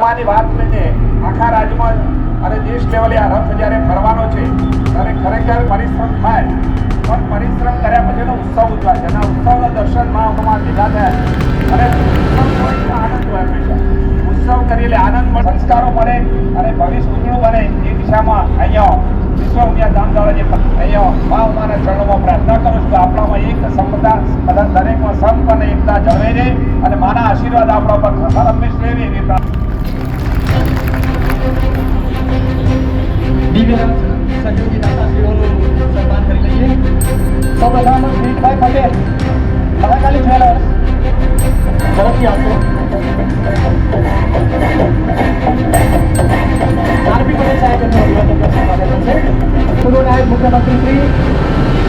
ની વાત લઈને આખા રાજ્યમાં અને દેશ લેવલે આ રથ જ્યારે ફરવાનો છે ત્યારે ખરેખર પરિશ્રમ થાય, પણ પરિશ્રમ કર્યા પછીનો ઉત્સવ ઉજવાય છે અને ઉત્સવના દર્શન માં ભેગા થયા અને આનંદ હોય હંમેશા ઉત્સવ કરી એટલે આનંદ મળે, સંસ્કારો મળે અને ભવિષ્ય ઉજળું બને એ દિશામાં અહીંયા વિશ્વ ઉમિયા ધામશાળા જે અહીંયા મા ઉમાના ચરણોમાં પ્રાર્થના કરું છું કે આપણામાં એક સંપદા બધા દરેકમાં સંપ અને એકતા જળવાઈ રહે અને માના આશીર્વાદ આપણા પર હંમેશ રહેવી એવી દિવ્યરથ સહયોગી દાતાશ્રીઓનું સન્માન કરી લઈએ. સૌપ્રથમ કિરીટભાઈ પટેલ મહાકાલી જ્વેલર્સ તરફથી આપશો. આરપી પટેલ સાહેબ એમનું અભિવાદન કરશે. પૂર્વ નાયબ મુખ્યમંત્રી શ્રી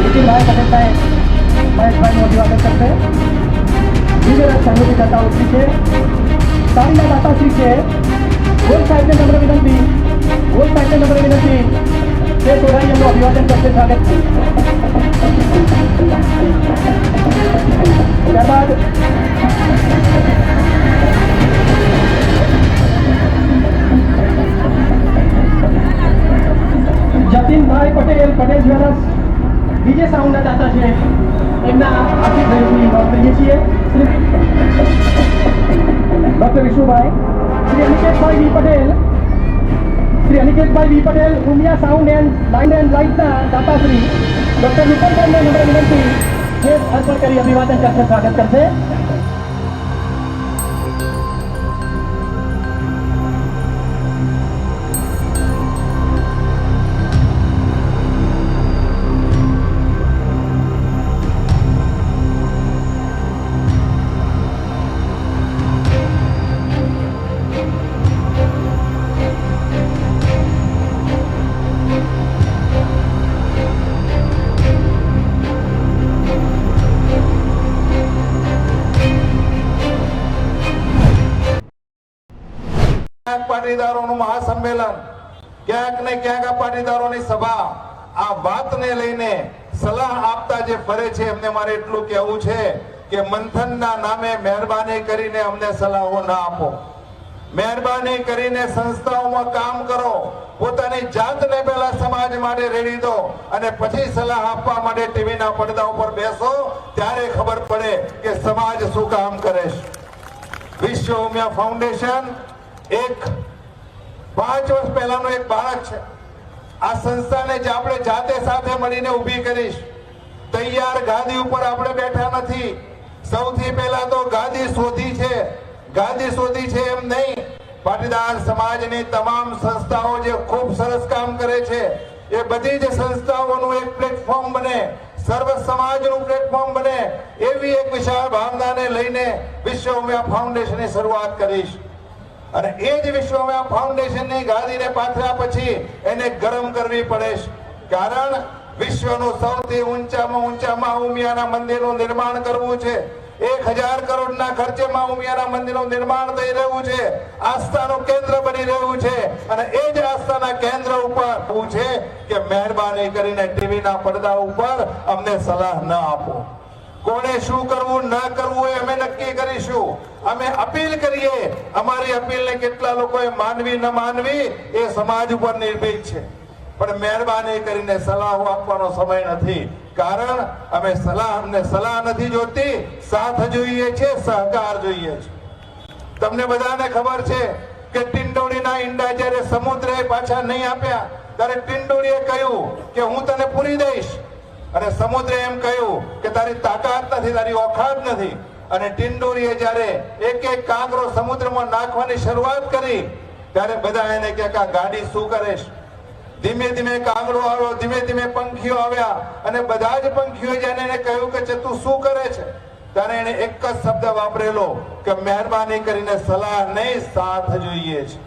નીતિનભાઈ પટેલ સાહેબ મહેશભાઈનું અભિવાદન કરશે. દિવ્યરથ સહયોગી દાતાશ્રી છે, સારીના દાતાશ્રી છે. ગોલ સાહેબને નમ્ર વિનંતી, ગોલ સાહેબને નમ્ર વિનંતી તે સોઢાઈ એમનું અભિવાદન કરશે. સ્વાગત છે. ત્યારબાદ જતીનભાઈ પટેલ પટેલ જ્વેલર્સ ડીજે સાઉન્ડના દાતા છે, એમના આર્થિક સહયોગની નોંધ કરીએ છીએ. Doctor Vishnubhai, Shri Aniketbhai V Patel, Shri Aniketbhai V Patel Umiya sound and લાઇટના દાતાશ્રી ડોક્ટર વિપુલભાઈને નમ્ર વિનંતી જે અર્પણ કરી અભિવાદન કરશે. સ્વાગત કરશે. પાટીદારોનું મહાસંમેલન, ક્યાંક ને ક્યાંક આ પાટીદારોની સભા આ વાતને લઈને સલાહ આપતા જે ફરે છે એમને મારે એટલું કહેવું છે કે મંથનના નામે મહેરબાની કરીને અમને સલાહો ના આપો. મહેરબાની કરીને સંસ્થાઓમાં કામ કરો, પોતાની જાતને પહેલા સમાજ માટે રેડી દો અને પછી સલાહ આપવા માટે ટીવીના પડદા ઉપર બેસો, ત્યારે ખબર પડે કે સમાજ શું કામ કરે છે. વિશ્વ ઉમિયા ફાઉન્ડેશન એક 5 વર્ષ પહેલાનો એક બાળક છે. આ સંસ્થાને જે આપણે જાતે સાથે મળીને ઊભી કરીશ. તૈયાર ગાદી ઉપર આપણે બેઠા નથી. સૌથી પહેલા તો ગાદી શોધી છે. ગાદી શોધી છે એમ નહીં, પાટીદાર સમાજની તમામ સંસ્થાઓ જે ખૂબ સરસ કામ કરે છે એ બધી જ સંસ્થાઓનું એક પ્લેટફોર્મ બને, સર્વ સમાજનું પ્લેટફોર્મ બને, એવી એક વિશાળ ભાવનાને લઈને વિશ્વ ઉમિયા ફાઉન્ડેશનની શરૂઆત કરીશ. અને એ જ વિશ્વ ઉમિયા ફાઉન્ડેશનની ગાદીને પાથર્યા પછી એને ગરમ કરવી પડે છે. કારણ વિશ્વનું સૌથી ઊંચામાં ઊંચા મા ઉમિયાના મંદિરનું નિર્માણ કરવું છે. 1000 કરોડના ખર્ચે મા ઉમિયાના મંદિરનું નિર્માણ થઈ રહ્યું છે. આસ્થાનું કેન્દ્ર બની રહ્યું છે અને એ જ આસ્થાના કેન્દ્ર ઉપર છે કે મહેરબાની કરીને ટીવીના પડદા ઉપર અમને સલાહ ન આપો. કોને શું કરવું ન કરવું એ અમે નક્કી કરીશું. અમે અપીલ કરીએ, અમારી અપીલને કેટલા લોકોએ માનવી ન માનવી એ સમાજ ઉપર નિર્ભર છે, પણ મહેરબાની કરીને સલાહો આપવાનો સમય નથી. કારણ અમને સલાહ નથી જોતી, સાથ જોઈએ છે, સહકાર જોઈએ છે. તમને બધાને ખબર છે કે ટિંડોળીના ઈંડા જ્યારે સમુદ્રએ પાછા નહીં આપ્યા ત્યારે ટિંડોળીએ કહ્યું કે હું તને પૂરી દઈશ, અને સમુદ્રે એમ કહ્યું કે તારી તાકાત નથી, તારી ઓખાત નથી. અને ટિંડોળીએ જ્યારે એક એક કાંકરો સમુદ્રમાં નાખવાની શરૂઆત કરી ત્યારે બધા એને કે આ ગાડી શું કરે છે. ધીમે ધીમે કાંગડો આવ્યો, ધીમે ધીમે પંખીઓ આવ્યા અને બધા જ પંખીઓ જેને એને કહ્યું કે તું શું કરે છે, ત્યારે એને એક જ શબ્દ વાપરેલો કે મહેરબાની કરીને સલાહ નહીં, સાથ જોઈએ છે.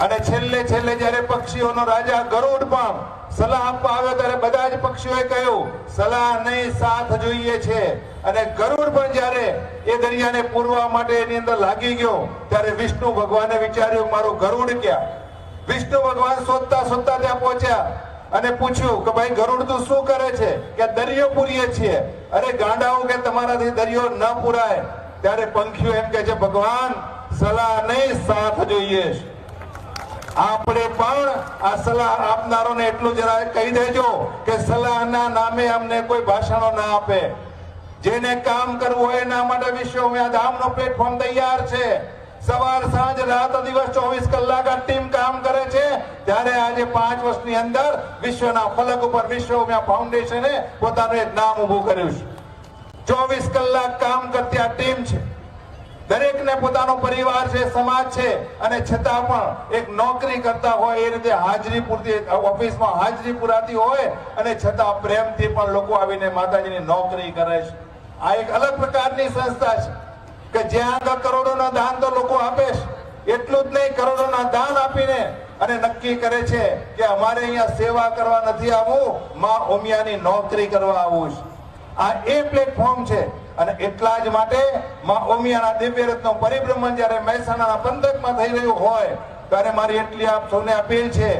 અને છેલ્લે જ્યારે પક્ષીઓનો રાજા ગરુડ પણ સલાહ આપવા આવ્યો ત્યારે બધા જ પક્ષીઓએ કહ્યું સલાહ નહીં, સાથ જોઈએ છે. અને ગરુડ પણ જ્યારે એ દરિયાને પૂરવા માટે એની અંદર લાગી ગયો ત્યારે વિષ્ણુ ભગવાને વિચાર્યું મારું ગરુડ ક્યાં. વિષ્ણુ ભગવાન શોધતા શોધતા ત્યાં પહોંચ્યા અને પૂછ્યું કે ભાઈ ગરુડ તું શું કરે છે? કે દરિયો પૂરીએ છીએ. અરે ગાંડાઓ કે તમારાથી દરિયો ન પૂરાય. ત્યારે પંખીઓ એમ કહે છે ભગવાન સલાહ નહીં સાથ જોઈએ. આપણે પણ આ સલાહ આપનારોને એટલું જરા કહી દેજો કે સલાહના નામે અમને કોઈ ભાષણો ના આપે. જેને કામ કરવું હોય એના માટે વિશ્વમાં ધામનો પ્લેટફોર્મ તૈયાર છે. સવાર સાંજ રાત દિવસ 24 કલાક આ ટીમ કામ કરે છે. ત્યારે આજે 5 વર્ષની અંદર વિશ્વના ફલક ઉપર વિશ્વમાં ફાઉન્ડેશને પોતાનું એક નામ ઊભું કર્યું છે. 24 કલાક કામ કરતી આ ટીમ છે. દરેકને પોતાનો પરિવાર છે, સમાજ છે, અને છતાં પણ એક નોકરી કરતા હોય એ રીતે હાજરી પૂરતી ઓફિસમાં હાજરી પુરાતી હોય અને છતાં પ્રેમથી પણ લોકો આવીને માતાજીની નોકરી કરે છે. આ એક અલગ પ્રકારની સંસ્થા છે કે જ્યાં આગળ કરોડોના દાન તો લોકો આપે છે. એટલું જ નહીં, કરોડોના દાન આપીને અને નક્કી કરે છે કે અમારે અહીંયા સેવા કરવા નથી આવવું, માં ઉમિયાની નોકરી કરવા આવવું છે. આ એ પ્લેટફોર્મ છે. અને એટલા જ માટે માં ઉમિયાના દિવ્ય રથનો પરિભ્રમણ જ્યારે મહેસાણાના પંથકમાં થઈ રહ્યું હોય ત્યારે મારી એટલી આપ સૌને અપીલ છે.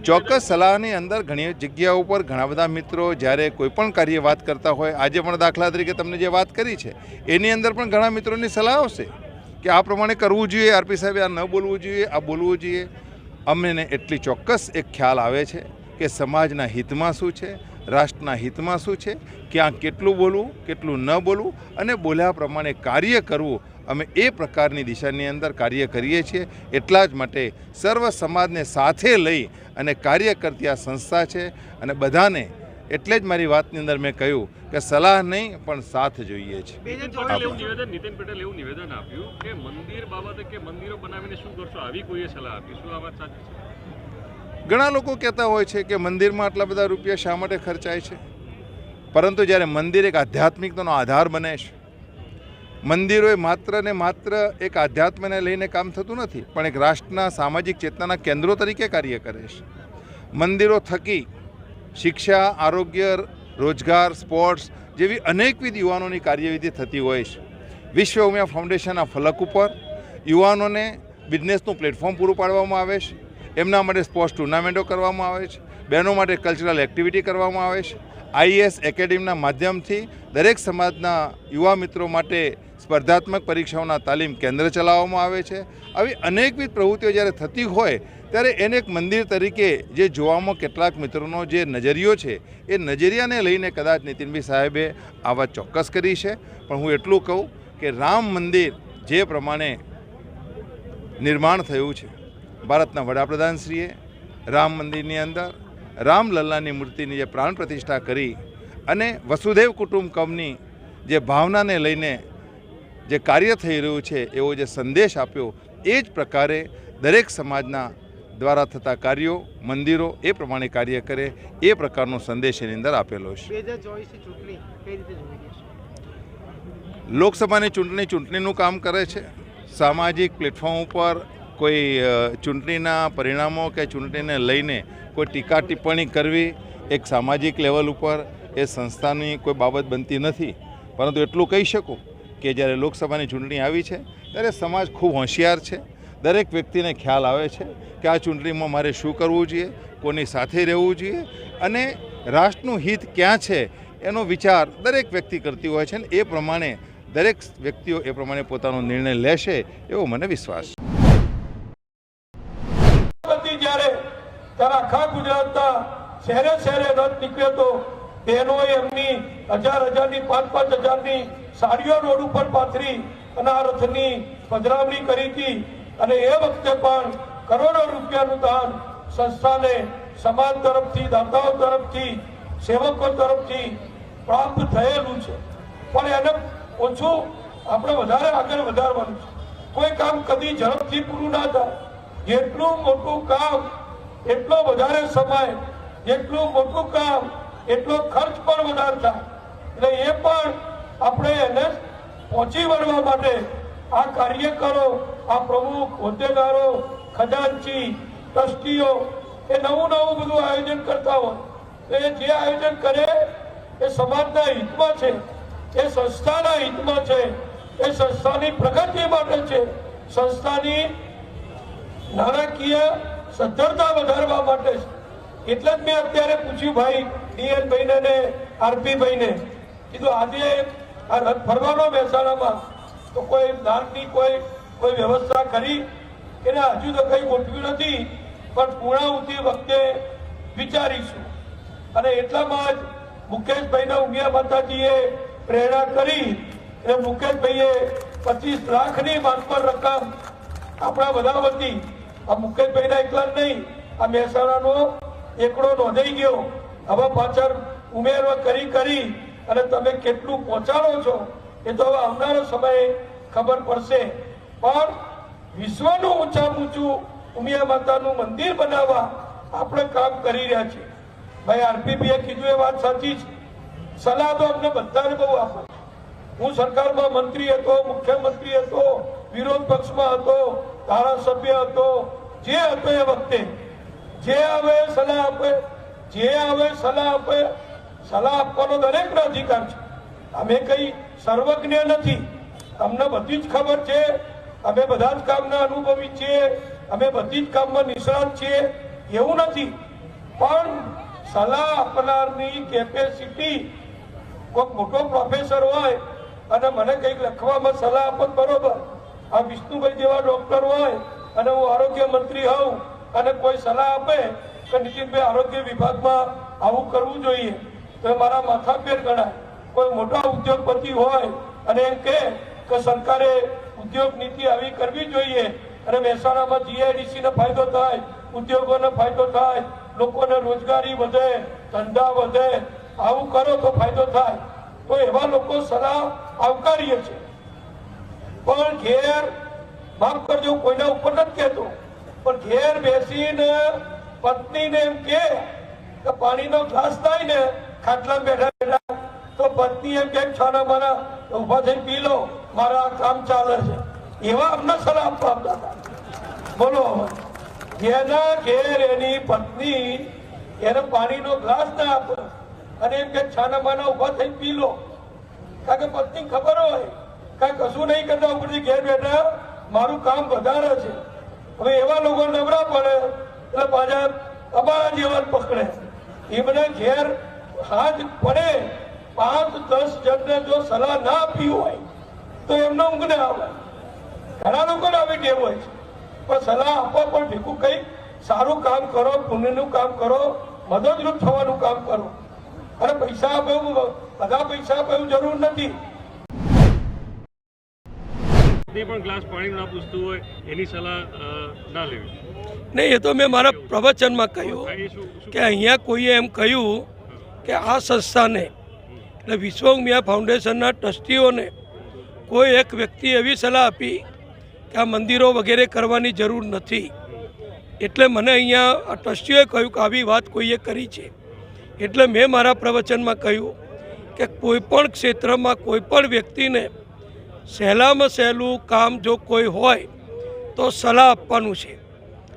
ચોક્કસ સલાહની અંદર ઘણી જગ્યાઓ પર ઘણા બધા મિત્રો જ્યારે કોઈ પણ કાર્ય વાત કરતા હોય, આજે પણ દાખલા તરીકે તમને જે વાત કરી છે એની અંદર પણ ઘણા મિત્રોની સલાહ આવશે કે આ પ્રમાણે કરવું જોઈએ, આરપી સાહેબે આ ન બોલવું જોઈએ, આ બોલવું જોઈએ. અમને એટલી ચોક્કસ એક ખ્યાલ આવે છે કે સમાજના હિતમાં શું છે, રાષ્ટ્રના હિતમાં શું છે, ક્યાં કેટલું બોલવું, કેટલું ન બોલવું અને બોલ્યા પ્રમાણે કાર્ય કરવું. અમે એ પ્રકારની દિશાની અંદર કાર્ય કરીએ છીએ. એટલા જ માટે સર્વ સમાજને સાથે લઈ અને કાર્ય કરતી આ સંસ્થા છે. અને બધાને એટલે જ મારી વાતની અંદર મેં કહ્યું કે સલાહ નહીં પણ સાથ જોઈએ છે. નીતિન પટેલે એવું નિવેદન આપ્યું કે મંદિર બાબતે કે મંદિરો બનાવીને શું કરશો, આવી કોઈએ સલાહ આપી? શું આ વાત સાચી છે? ઘણા લોકો કહેતા હોય છે કે મંદિરમાં આટલા બધા રૂપિયા શા માટે ખર્ચાય છે, પરંતુ જ્યારે મંદિર એક આધ્યાત્મિકતાનો આધાર બને છે, મંદિરો એ માત્ર ને માત્ર એક આધ્યાત્મને લઈને કામ થતું નથી પણ એક રાષ્ટ્રના સામાજિક ચેતનાના કેન્દ્રો તરીકે કાર્ય કરે છે. મંદિરો થકી શિક્ષા, આરોગ્ય, રોજગાર, સ્પોર્ટ્સ જેવી અનેકવિધ યુવાનોની કાર્યવિધિ થતી હોય છે. વિશ્વ ઉમિયા ફાઉન્ડેશનના ફલક ઉપર યુવાનોને બિઝનેસનું પ્લેટફોર્મ પૂરું પાડવામાં આવે છે. એમના માટે સ્પોર્ટ્સ ટુર્નામેન્ટો કરવામાં આવે છે, બહેનો માટે કલ્ચરલ એક્ટિવિટી કરવામાં આવે છે. આઈએએસ એકેડેમીના માધ્યમથી દરેક સમાજના યુવા મિત્રો માટે સ્પર્ધાત્મક પરીક્ષાઓના તાલીમ કેન્દ્ર ચલાવવામાં આવે છે. આવી અનેકવિધ પ્રવૃત્તિઓ જ્યારે થતી હોય ત્યારે એને એક મંદિર તરીકે જે જોવામાં કેટલાક મિત્રોનો જે નજરિયો છે એ નજરિયાને લઈને કદાચ નીતિનભાઈ સાહેબે આ વાત ચોક્કસ કરી છે. પણ હું એટલું કહું કે રામ મંદિર જે પ્રમાણે નિર્માણ થયું છે, ભારતના વડાપ્રધાનશ્રીએ રામ મંદિરની અંદર રામલલ્લાની મૂર્તિની જે પ્રાણ પ્રતિષ્ઠા કરી અને વસુધૈવ કુટુંબકમની જે ભાવનાને લઈને જે કાર્ય થઈ રહ્યું છે એવો જે સંદેશ આપ્યો, એ જ પ્રકારે દરેક સમાજના દ્વારા થતા કાર્યો, મંદિરો એ પ્રમાણે કાર્ય કરે એ પ્રકારનો સંદેશ એની અંદર આપેલો છે. લોકસભાની ચૂંટણીનું કામ કરે છે. સામાજિક પ્લેટફોર્મ ઉપર કોઈ ચૂંટણીના પરિણામો કે ચૂંટણીને લઈને કોઈ ટીકા ટિપ્પણી કરવી એક સામાજિક લેવલ ઉપર એ સંસ્થાની કોઈ બાબત બનતી નથી. પરંતુ એટલું કહી શકું કે જ્યારે લોકસભાની ચૂંટણી આવી છે ત્યારે સમાજ ખૂબ હોશિયાર છે. દરેક વ્યક્તિને ખ્યાલ આવે છે કે આ ચૂંટણીમાં મારે શું કરવું જોઈએ, કોની સાથે રહેવું જોઈએ અને રાષ્ટ્રનું હિત ક્યાં છે એનો વિચાર દરેક વ્યક્તિ કરતી હોય છે. અને એ પ્રમાણે દરેક વ્યક્તિઓ એ પ્રમાણે પોતાનો નિર્ણય લેશે એવો મને વિશ્વાસ છે. ત્યારે આખા ગુજરાતના શહેરે શહેરે રથ નીકળ્યો હતો. બહેનોએ એમની હજારની 5,000ની સાડીઓ રોડ ઉપર પાથરી અને આ રથની પધરામણી કરી હતી. અને એ વખતે પણ કરોડો રૂપિયાનું દાન સંસ્થાને સમાજ તરફથી, દાતાઓ તરફથી, સેવકો તરફથી પ્રાપ્ત થયેલું છે. પણ એને ઓછું આપણે વધારે આગળ વધારવાનું છે. કોઈ કામ કદી ઝડપથી પૂરું ના થાય. જેટલું મોટું કામ એટલો વધારે સમય, જેટલું મોટું કામ એટલો ખર્ચ પણ વધારે થાય. એટલે એ પણ આપણે એને પહોંચી વળવા માટે આ કાર્યકરો, આ પ્રમુખ, હોદ્દેદારો, ખજાનચી, ટ્રસ્ટીઓ એ નવું બધું આયોજન કરતા હોય. તો એ જે આયોજન કરે એ સમાજના હિતમાં છે, એ સંસ્થાના હિતમાં છે, એ સંસ્થાની પ્રગતિ માટે છે, સંસ્થાની નાણાકીય સદ્ધરતા વધારવા માટે છે. એટલે જ મેં અત્યારે પૂછ્યું ભાઈ DN ભાઈને ને RP ભાઈને, કીધું આજે આ રથ ફરવાનો મહેસાણામાં તો કોઈ દાનની કોઈ વ્યવસ્થા કરી કે ના, હજુ તો કંઈ ગોઠવ્યું નથી, પણ પૂર્ણાહુતિ વખતે વિચારીશું. અને એટલામાં જ મુકેશભાઈના ઉમિયા માતાજીએ પ્રેરણા કરી અને મુકેશભાઈએ 25 લાખની માનપર રકમ આપણા બધા વતી, આ મુકેશભાઈના એકલા જ નહીં, આ મહેસાણાનો એકડો નોંધાઈ ગયો. હવે પાછળ ઉમેરો કરી અને તમે કેટલું પહોંચાડો છો એ તો હવે આવનારો સમયે ખબર પડશે. પણ વિશ્વનું ઊંચામાં ઊંચું ઉમિયા માતાનું મંદિર બનાવવા આપણે કામ કરી રહ્યા છીએ. ભાઈ આરપીપીએ કીધું એ વાત સાચી છે. સલાહ તો અમને બધાને બહુ આપો. હું સરકારમાં મંત્રી હતો, મુખ્યમંત્રી હતો, વિરોધ પક્ષમાં હતો, ધારાસભ્ય હતો, જે હતો એ વખતે જે આવે સલાહ આપે, સલાહ આપવાનો દરેકનો અધિકાર છે. અમે કઈ સર્વજ્ઞ નથી, અમને બધી જ ખબર છે, અમે બધા જ કામના અનુભવી છીએ, અમે બધી જ કામમાં નિષ્ણાત છીએ એવું નથી. પણ સલાહ આપનારની કેપેસિટી, કોઈ મોટો પ્રોફેસર હોય અને મને કંઈક લખવામાં સલાહ આપો બરોબર, આ વિષ્ણુભાઈ જેવા ડોક્ટર હોય અને હું આરોગ્ય મંત્રી હોઉં અને કોઈ સલાહ આપે કે નીતિનભાઈ આરોગ્ય વિભાગમાં આવું કરવું જોઈએ તો મારા માથાપેર ગણાય. કોઈ મોટા ઉદ્યોગપતિ હોય અને એમ કે સરકારે ઉદ્યોગ નીતિ આવી કરવી જોઈએ અને મહેસાણામાં જીઆઈડીસીને ફાયદો થાય, ઉદ્યોગોને ફાયદો થાય, લોકોને રોજગારી વધે, ધંધા વધે, આવું કરો તો ફાયદો થાય, તો એવા લોકો સલાહ આવકારીએ છે. પણ ઘેર, માફ કરજો કોઈના ઉપર નથી કહેતો, પણ ઘેર બેસીને પત્નીને એમ કે પાણીનો ગ્લાસ થાય ને ખાટલા બેઠા તો પત્ની એમ કે છાના મારા ઉભા થઈ પી લો, મારા કામ ચાલે છે, એવા અમને સલાહ આપવા આવતા હતા. બોલો, જેના ઘેર એની પત્ની એને પાણીનો ગ્લાસ ના આપે અને એમ કે છાના માના ઉભા થઈ પી લો, કારણ કે પત્ની ખબર હોય કઈ કશું નહીં કરતા, ઉપરથી ઘેર બેઠા મારું કામ વધારે છે. હવે એવા લોકો નબળા પડે એટલે પાછા અમારા જેવા પકડે. એ બધા ઘેર હાથ પડે, 5-10 જણને જો સલાહ ના આપી હોય તો એમનો ઊંઘ ના આવે. ઘણા લોકોને આવી ટેવ હોય છે, પણ સલાહ આપવા પણ ભેગું કંઈક સારું કામ કરો, પુણ્યનું કામ કરો, મદદરૂપ થવાનું કામ કરો. અને પૈસા આપે એવું, બધા પૈસા આપે એવું જરૂર નથી. પણ ગ્લાસ પાણી ના પૂછતું હોય એની સલાહ ના લેવી નહીં. એ તો મેં મારા પ્રવચનમાં કહ્યું કે અહીંયા કોઈએ એમ કહ્યું કે આ સંસ્થાને એટલે વિશ્વ ઉમિયા ફાઉન્ડેશનના ટ્રસ્ટીઓને કોઈ એક વ્યક્તિ એવી સલાહ આપી કે આ મંદિરો વગેરે કરવાની જરૂર નથી. એટલે મને અહીંયા આ ટ્રસ્ટીઓએ કહ્યું કે આવી વાત કોઈએ કરી છે. એટલે મેં મારા પ્રવચનમાં કહ્યું કે કોઈપણ ક્ષેત્રમાં કોઈપણ વ્યક્તિને સહેલામાં સહેલું કામ જો કોઈ હોય તો સલાહ આપવાનું છે.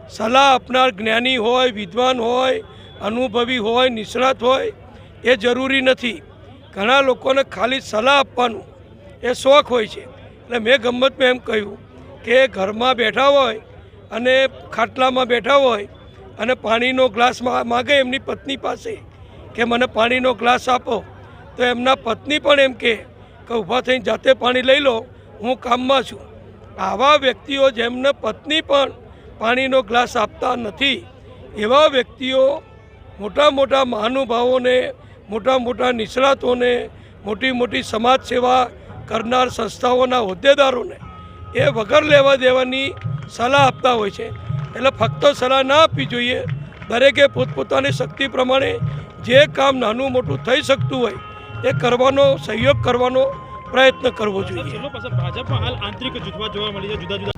સલાહ આપનાર જ્ઞાની હોય, વિદ્વાન હોય, અનુભવી હોય, નિષ્ણાત હોય એ જરૂરી નથી. ઘણા લોકોને ખાલી સલાહ આપવાનું એ શોખ હોય છે. એટલે મેં ગમ્મતમાં એમ કહ્યું કે ઘરમાં બેઠા હોય અને ખાટલામાં બેઠા હોય અને પાણીનો ગ્લાસ માગે એમની પત્ની પાસે કે મને પાણીનો ગ્લાસ આપો, તો એમના પત્ની પણ એમ કે ઊભા થઈને જાતે પાણી લઈ લો, હું કામમાં છું. આવા વ્યક્તિઓ જેમને પત્ની પણ પાણીનો ગ્લાસ આપતા નથી, એવા વ્યક્તિઓ મોટા મોટા મહાનુભાવોને, મોટા મોટા નિષ્ણાતોને, મોટી મોટી સમાજ સેવા કરનાર સંસ્થાઓના હોદ્દેદારોને એ વગર લેવા દેવાની સલાહ આપતા હોય છે. એટલે ફક્ત સલાહ ના આપવી જોઈએ. દરેકે પોતપોતાની શક્તિ પ્રમાણે જે કામ નાનું મોટું થઈ શકતું હોય એ કરવાનો, સહયોગ કરવાનો પ્રયત્ન કરવો જોઈએ. ભાજપમાં હાલ આંતરિક જૂથવાદ જોવા મળી છે, જુદા જુદા